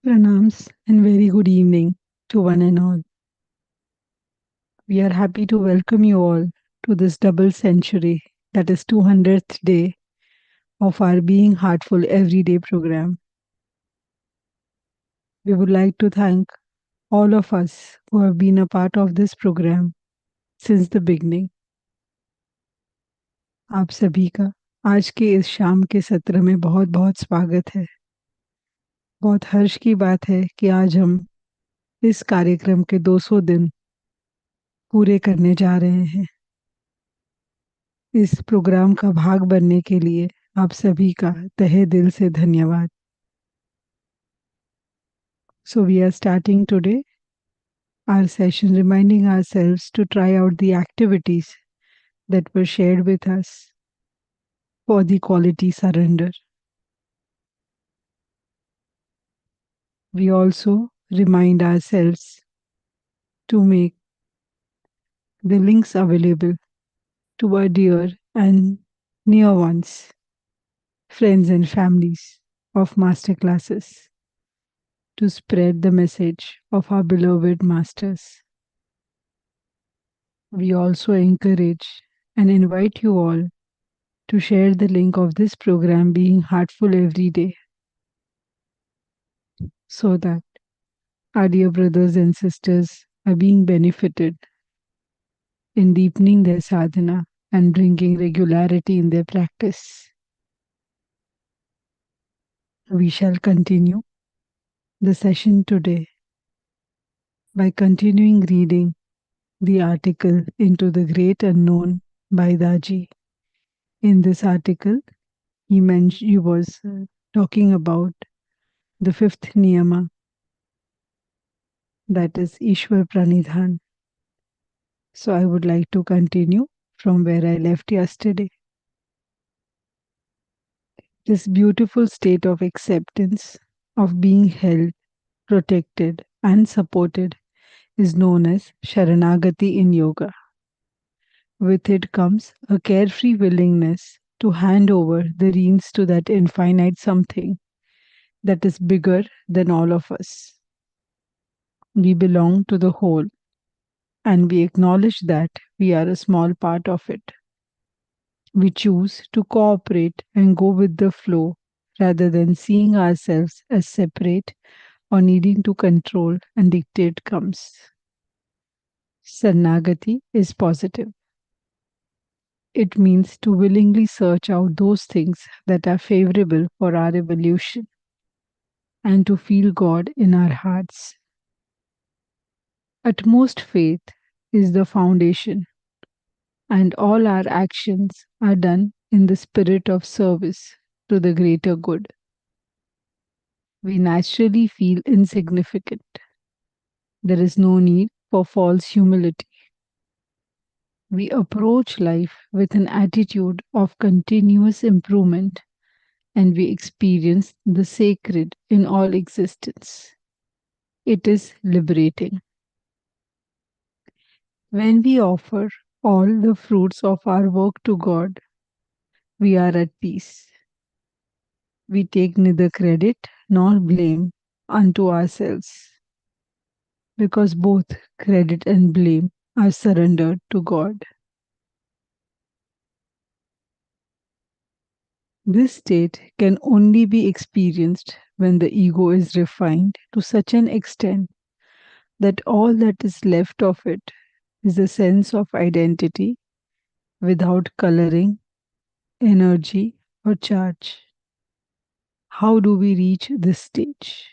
Pranams and very good evening to one and all. We are happy to welcome you all to this double century, that is 200th day of our Being Heartful Everyday program. We would like to thank all of us who have been a part of this program since the beginning. आप सभी का आज के इस शाम के सत्र में बहुत बहुत स्वागत है। बहुत हर्ष की बात है कि आज हम इस कार्यक्रम के 200 दिन पूरे करने जा रहे हैं। इस प्रोग्राम का भाग बनने के लिए आप सभी का तहे दिल से धन्यवाद। So we are starting today our session reminding ourselves to try out the activities that were shared with us for the quality surrender. We also remind ourselves to make the links available to our dear and near ones, friends and families of masterclasses to spread the message of our beloved masters. We also encourage and invite you all to share the link of this program Being Heartful Every Day so that our dear brothers and sisters are being benefited in deepening their sadhana and bringing regularity in their practice. We shall continue the session today by continuing reading the article Into the Great Unknown by Daji. In this article, he was talking about the fifth niyama, that is Ishwar Pranidhan. So I would like to continue from where I left yesterday. This beautiful state of acceptance of being held, protected, and supported is known as Sharanagati in yoga. With it comes a carefree willingness to hand over the reins to that infinite something that is bigger than all of us. We belong to the whole, and we acknowledge that we are a small part of it. We choose to cooperate and go with the flow rather than seeing ourselves as separate or needing to control and dictate comes. Sarnagati is positive. It means to willingly search out those things that are favorable for our evolution and to feel God in our hearts. Utmost faith is the foundation, and all our actions are done in the spirit of service to the greater good. We naturally feel insignificant. There is no need for false humility. We approach life with an attitude of continuous improvement, and we experience the sacred in all existence. It is liberating. When we offer all the fruits of our work to God, we are at peace. We take neither credit nor blame unto ourselves, because both credit and blame are surrendered to God. This state can only be experienced when the ego is refined to such an extent that all that is left of it is a sense of identity without coloring, energy, or charge. How do we reach this stage?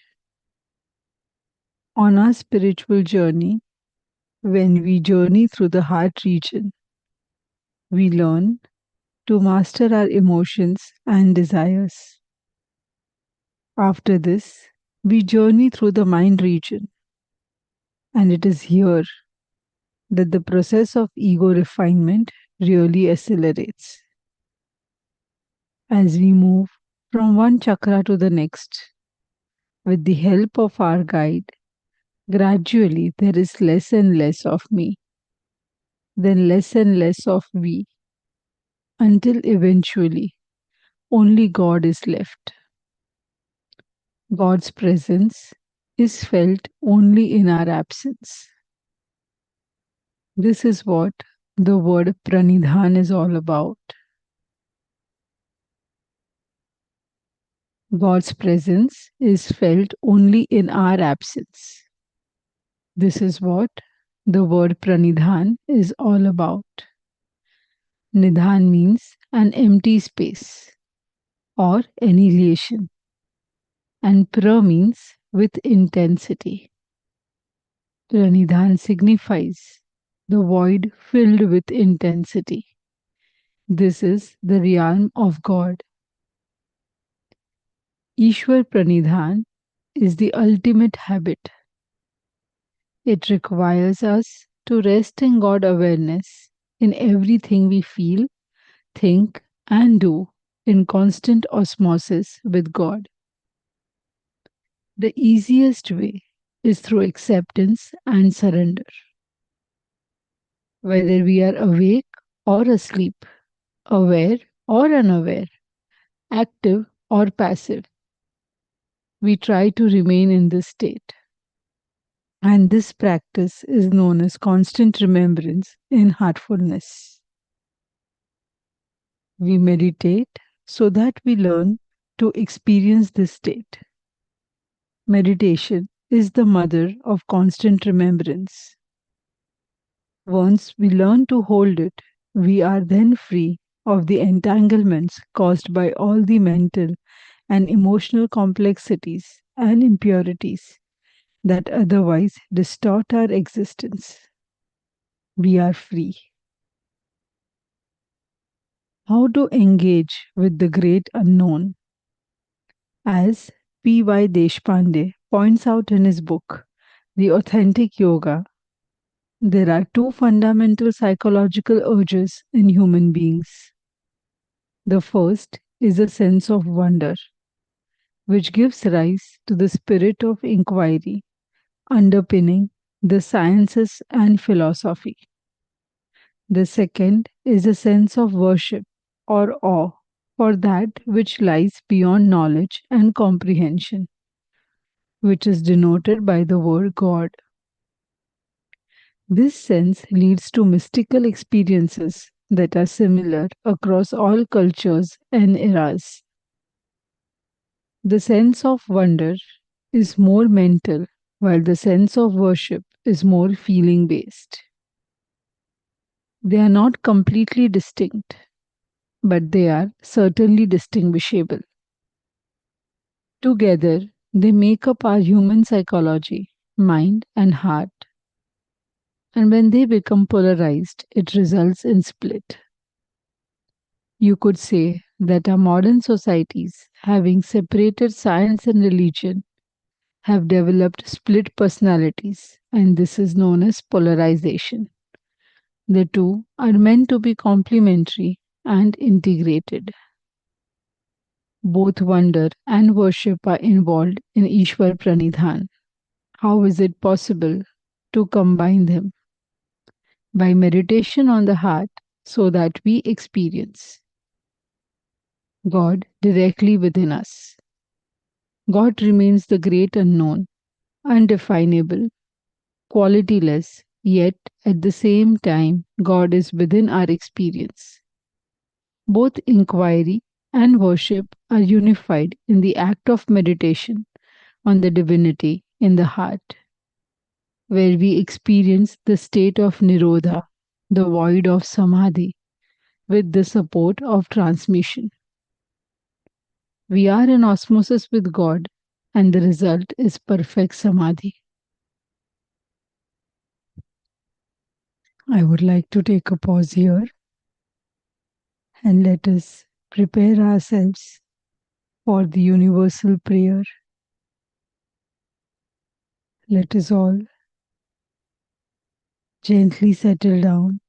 On our spiritual journey, when we journey through the heart region, we learn to master our emotions and desires. After this, we journey through the mind region, and it is here that the process of ego refinement really accelerates. As we move from one chakra to the next, with the help of our guide, gradually there is less and less of me, then less and less of we, until eventually only God is left. God's presence is felt only in our absence. This is what the word pranidhan is all about. God's presence is felt only in our absence. This is what the word pranidhan is all about. Nidhan means an empty space or annihilation, and pra means with intensity. Pranidhan signifies the void filled with intensity. This is the realm of God. Ishwar Pranidhan is the ultimate habit. It requires us to rest in God awareness in everything we feel, think, and do in constant osmosis with God. The easiest way is through acceptance and surrender. Whether we are awake or asleep, aware or unaware, active or passive, we try to remain in this state. And this practice is known as constant remembrance in heartfulness. We meditate so that we learn to experience this state. Meditation is the mother of constant remembrance. Once we learn to hold it, we are then free of the entanglements caused by all the mental and emotional complexities and impurities that otherwise distort our existence. We are free. How to engage with the great unknown? As P.Y. Deshpande points out in his book, The Authentic Yoga, there are two fundamental psychological urges in human beings. The first is a sense of wonder, which gives rise to the spirit of inquiry underpinning the sciences and philosophy. The second is a sense of worship or awe for that which lies beyond knowledge and comprehension, which is denoted by the word God. This sense leads to mystical experiences that are similar across all cultures and eras. The sense of wonder is more mental, while the sense of worship is more feeling based. They are not completely distinct, but they are certainly distinguishable. Together, they make up our human psychology, mind, and heart. And when they become polarized, it results in split. You could say that our modern societies, having separated science and religion, have developed split personalities, and this is known as polarization. The two are meant to be complementary and integrated. Both wonder and worship are involved in Ishwar Pranidhan. How is it possible to combine them? By meditation on the heart so that we experience God directly within us. God remains the great unknown, undefinable, qualityless, yet at the same time, God is within our experience. Both inquiry and worship are unified in the act of meditation on the divinity in the heart, where we experience the state of Nirodha, the void of Samadhi, with the support of transmission. We are in osmosis with God, and the result is perfect Samadhi. I would like to take a pause here and let us prepare ourselves for the universal prayer. Let us all gently settle down.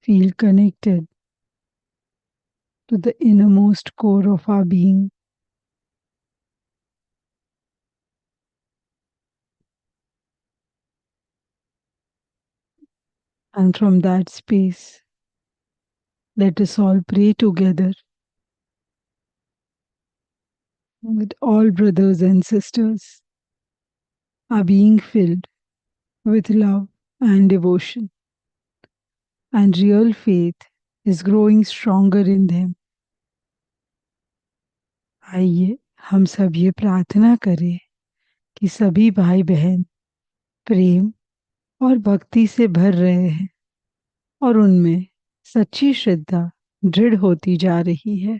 Feel connected to the innermost core of our being. And from that space, let us all pray together with all brothers and sisters are being filled with love and devotion, and real faith is growing stronger in them. आइए हम सब ये प्रार्थना करें कि सभी भाई बहन प्रेम और भक्ति से भर रहे हैं और उनमें सच्ची श्रद्धा दृढ़ होती जा रही है।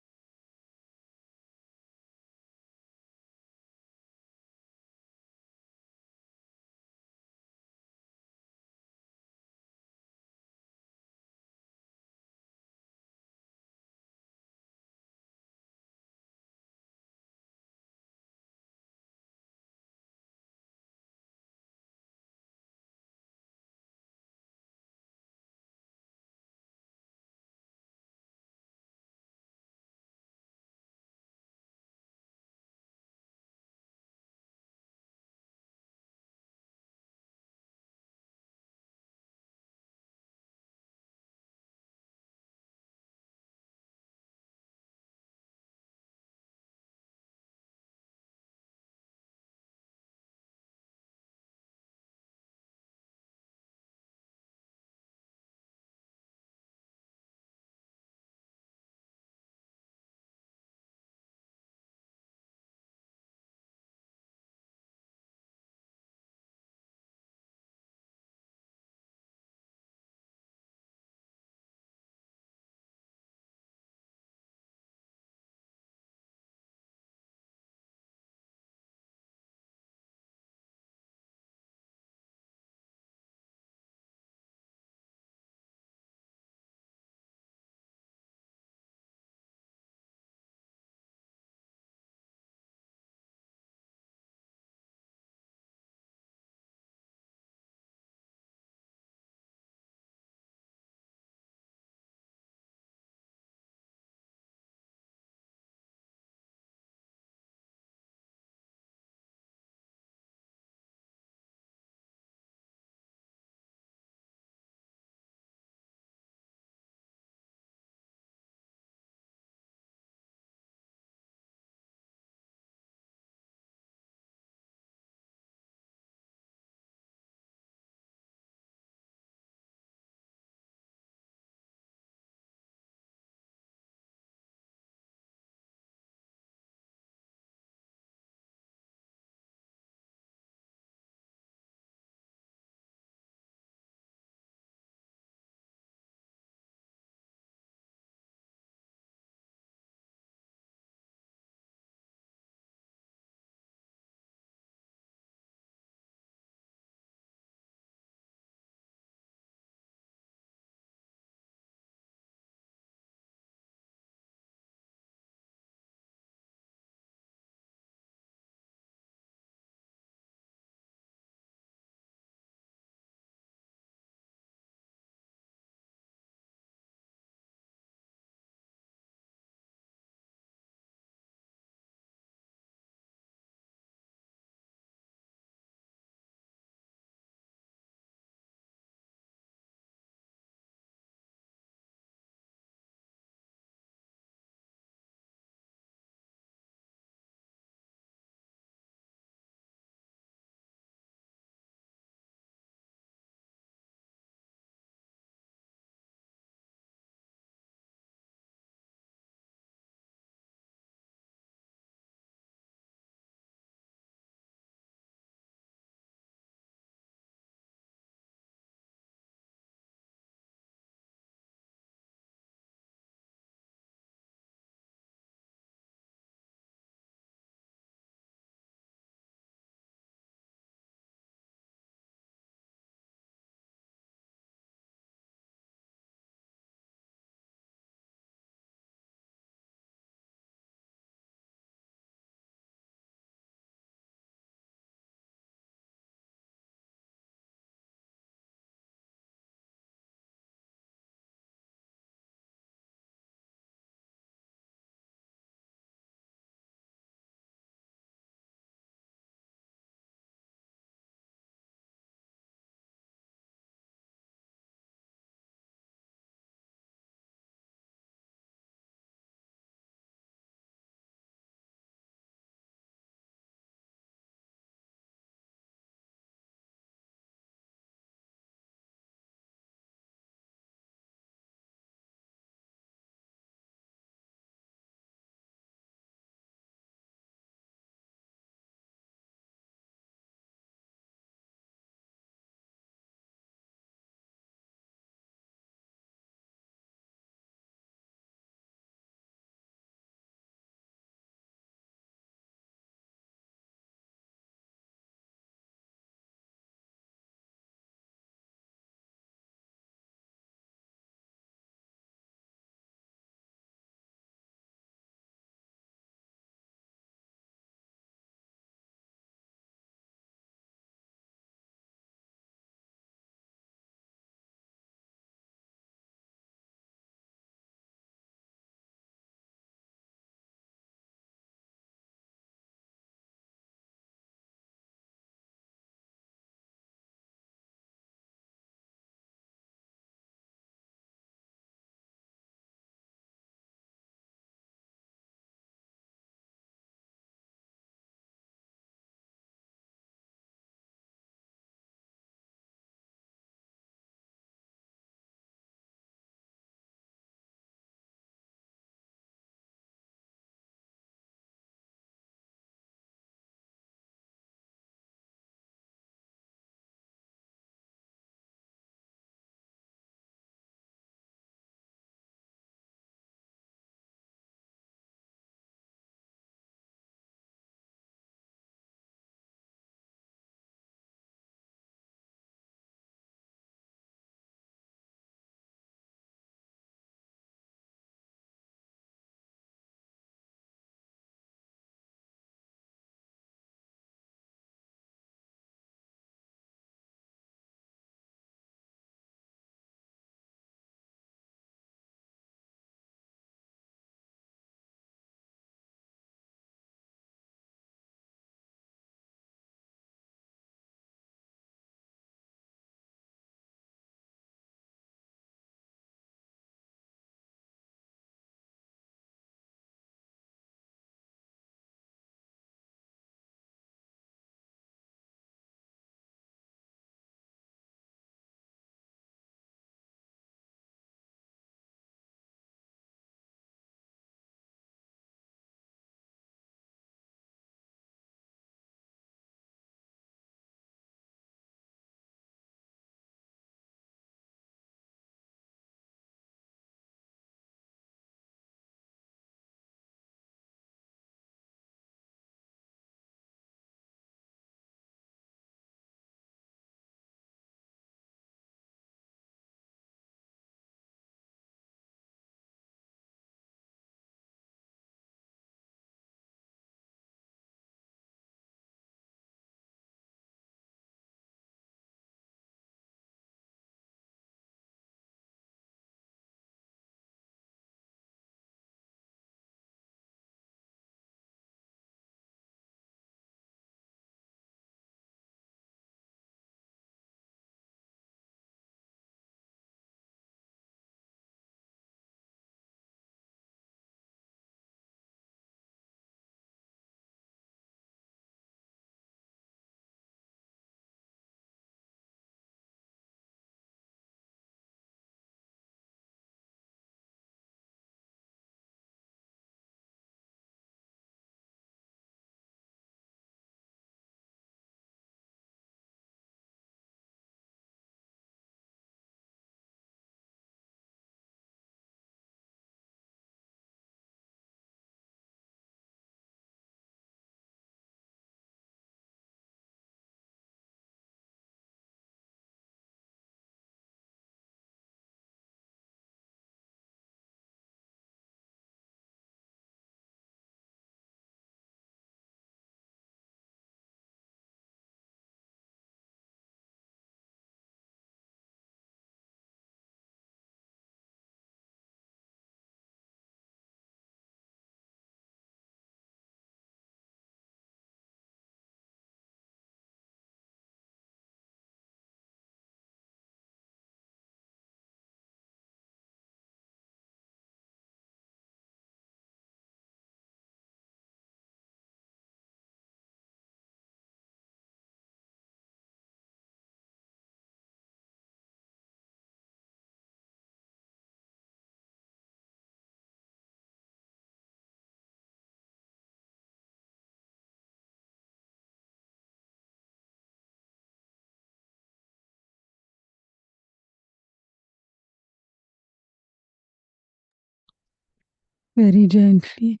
Very gently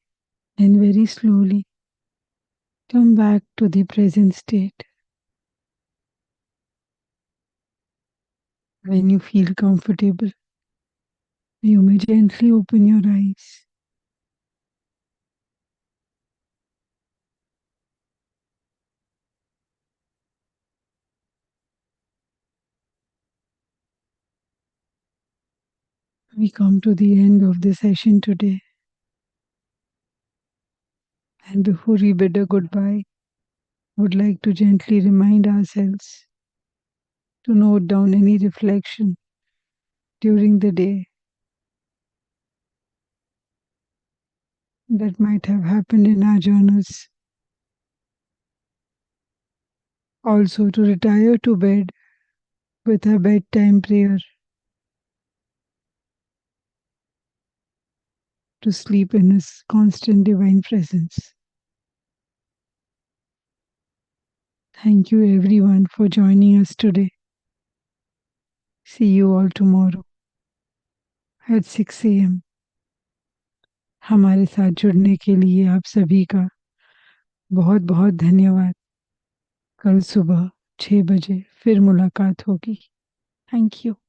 and very slowly, come back to the present state. When you feel comfortable, you may gently open your eyes. We come to the end of the session today. And before we bid a goodbye, would like to gently remind ourselves to note down any reflection during the day that might have happened in our journals. Also, to retire to bed with a bedtime prayer, to sleep in His constant divine presence. Thank you everyone for joining us today. See you all tomorrow at 6 a.m. हमारे साथ जुड़ने के लिए आप सभी का बहुत बहुत धन्यवाद. कल सुबह 6 बजे फिर मुलाकात होगी. Thank you.